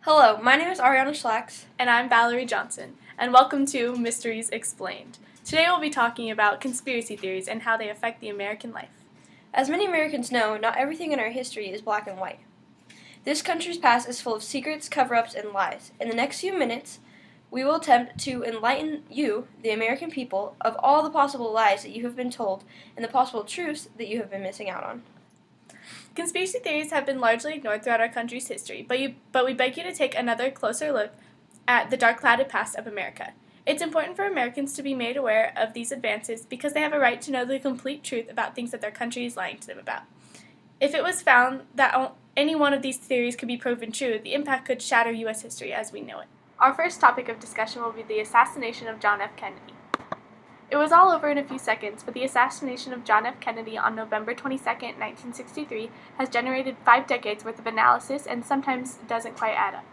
Hello, my name is Ariana Schlax. And I'm Valerie Johnson, and welcome to Mysteries Explained. Today we'll be talking about conspiracy theories and how they affect the American life. As many Americans know, not everything in our history is black and white. This country's past is full of secrets, cover-ups, and lies. In the next few minutes, we will attempt to enlighten you, the American people, of all the possible lies that you have been told and the possible truths that you have been missing out on. Conspiracy theories have been largely ignored throughout our country's history, but we beg you to take another closer look at the dark-clouded past of America. It's important for Americans to be made aware of these advances because they have a right to know the complete truth about things that their country is lying to them about. If it was found that any one of these theories could be proven true, the impact could shatter U.S. history as we know it. Our first topic of discussion will be the assassination of John F. Kennedy. It was all over in a few seconds, but the assassination of John F. Kennedy on November 22, 1963 has generated 5 decades worth of analysis and sometimes doesn't quite add up.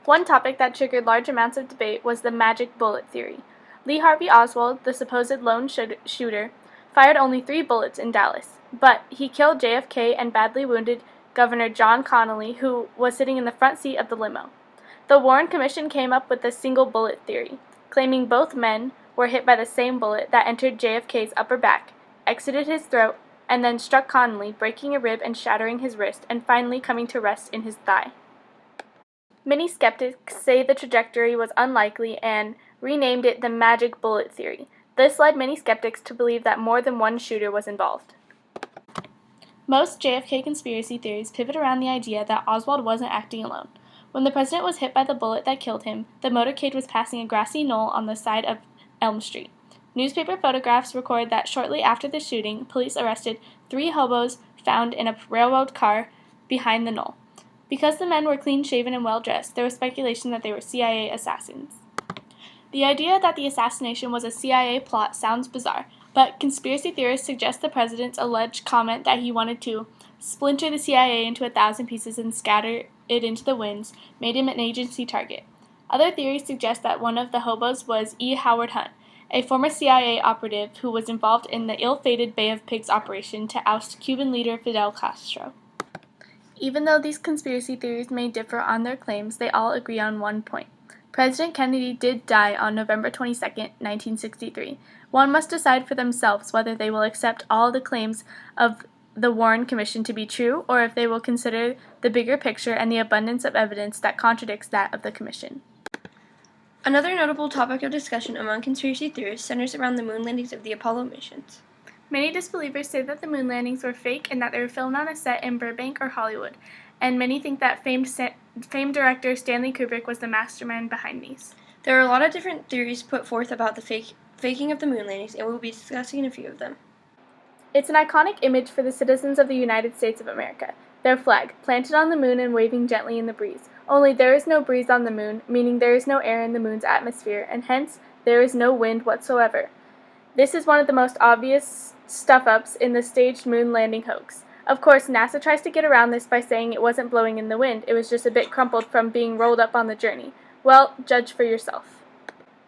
One topic that triggered large amounts of debate was the magic bullet theory. Lee Harvey Oswald, the supposed lone shooter, fired only 3 bullets in Dallas, but he killed JFK and badly wounded Governor John Connally, who was sitting in the front seat of the limo. The Warren Commission came up with the single bullet theory, claiming both men were hit by the same bullet that entered JFK's upper back, exited his throat, and then struck Connally, breaking a rib and shattering his wrist, and finally coming to rest in his thigh. Many skeptics say the trajectory was unlikely and renamed it the magic bullet theory. This led many skeptics to believe that more than one shooter was involved. Most JFK conspiracy theories pivot around the idea that Oswald wasn't acting alone. When the president was hit by the bullet that killed him, the motorcade was passing a grassy knoll on the side of Elm Street. Newspaper photographs record that shortly after the shooting, police arrested 3 hobos found in a railroad car behind the knoll. Because the men were clean-shaven and well-dressed, there was speculation that they were CIA assassins. The idea that the assassination was a CIA plot sounds bizarre, but conspiracy theorists suggest the president's alleged comment that he wanted to splinter the CIA into 1,000 pieces and scatter it into the winds made him an agency target. Other theories suggest that one of the hobos was E. Howard Hunt, a former CIA operative who was involved in the ill-fated Bay of Pigs operation to oust Cuban leader Fidel Castro. Even though these conspiracy theories may differ on their claims, they all agree on one point. President Kennedy did die on November 22, 1963. One must decide for themselves whether they will accept all the claims of the Warren Commission to be true, or if they will consider the bigger picture and the abundance of evidence that contradicts that of the Commission. Another notable topic of discussion among conspiracy theorists centers around the moon landings of the Apollo missions. Many disbelievers say that the moon landings were fake and that they were filmed on a set in Burbank or Hollywood, and many think that famed director Stanley Kubrick was the mastermind behind these. There are a lot of different theories put forth about the faking of the moon landings, and we will be discussing a few of them. It's an iconic image for the citizens of the United States of America, their flag, planted on the moon and waving gently in the breeze. Only there is no breeze on the moon, meaning there is no air in the moon's atmosphere, and hence there is no wind whatsoever. This is one of the most obvious stuff-ups in the staged moon landing hoax. Of course, NASA tries to get around this by saying it wasn't blowing in the wind, it was just a bit crumpled from being rolled up on the journey. Well, judge for yourself.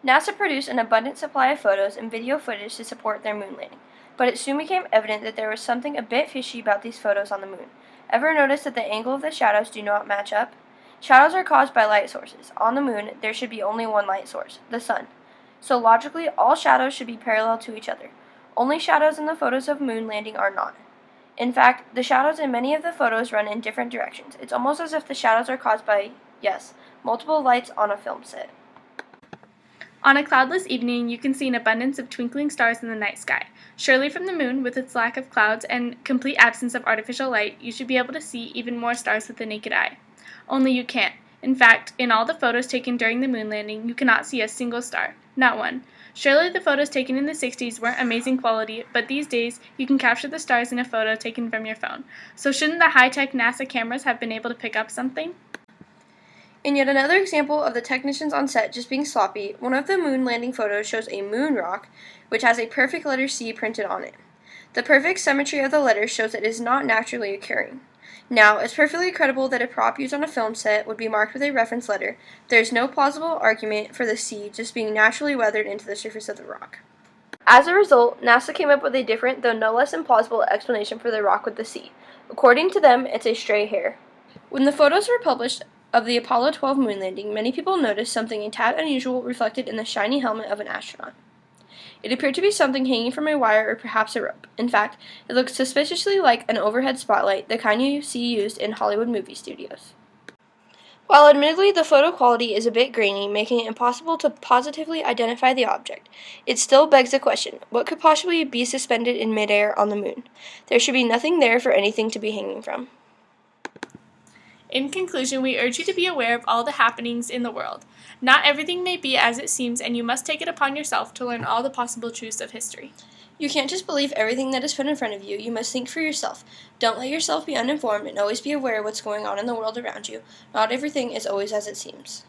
NASA produced an abundant supply of photos and video footage to support their moon landing, but it soon became evident that there was something a bit fishy about these photos on the moon. Ever notice that the angle of the shadows do not match up? Shadows are caused by light sources. On the moon, there should be only one light source, the sun. So logically, all shadows should be parallel to each other. Only shadows in the photos of moon landing are not. In fact, the shadows in many of the photos run in different directions. It's almost as if the shadows are caused by, yes, multiple lights on a film set. On a cloudless evening, you can see an abundance of twinkling stars in the night sky. Surely from the moon, with its lack of clouds and complete absence of artificial light, you should be able to see even more stars with the naked eye. Only you can't. In fact, in all the photos taken during the moon landing, you cannot see a single star. Not one. Surely the photos taken in the 60s weren't amazing quality, but these days, you can capture the stars in a photo taken from your phone. So shouldn't the high-tech NASA cameras have been able to pick up something? In yet another example of the technicians on set just being sloppy, one of the moon landing photos shows a moon rock, which has a perfect letter C printed on it. The perfect symmetry of the letters shows that it is not naturally occurring. Now, it's perfectly credible that a prop used on a film set would be marked with a reference letter. There is no plausible argument for the C just being naturally weathered into the surface of the rock. As a result, NASA came up with a different, though no less implausible, explanation for the rock with the C. According to them, it's a stray hair. When the photos were published, of the Apollo 12 moon landing, many people noticed something a tad unusual reflected in the shiny helmet of an astronaut. It appeared to be something hanging from a wire or perhaps a rope. In fact, it looked suspiciously like an overhead spotlight, the kind you see used in Hollywood movie studios. While admittedly the photo quality is a bit grainy, making it impossible to positively identify the object, it still begs the question, what could possibly be suspended in midair on the moon? There should be nothing there for anything to be hanging from. In conclusion, we urge you to be aware of all the happenings in the world. Not everything may be as it seems, and you must take it upon yourself to learn all the possible truths of history. You can't just believe everything that is put in front of you. You must think for yourself. Don't let yourself be uninformed, and always be aware of what's going on in the world around you. Not everything is always as it seems.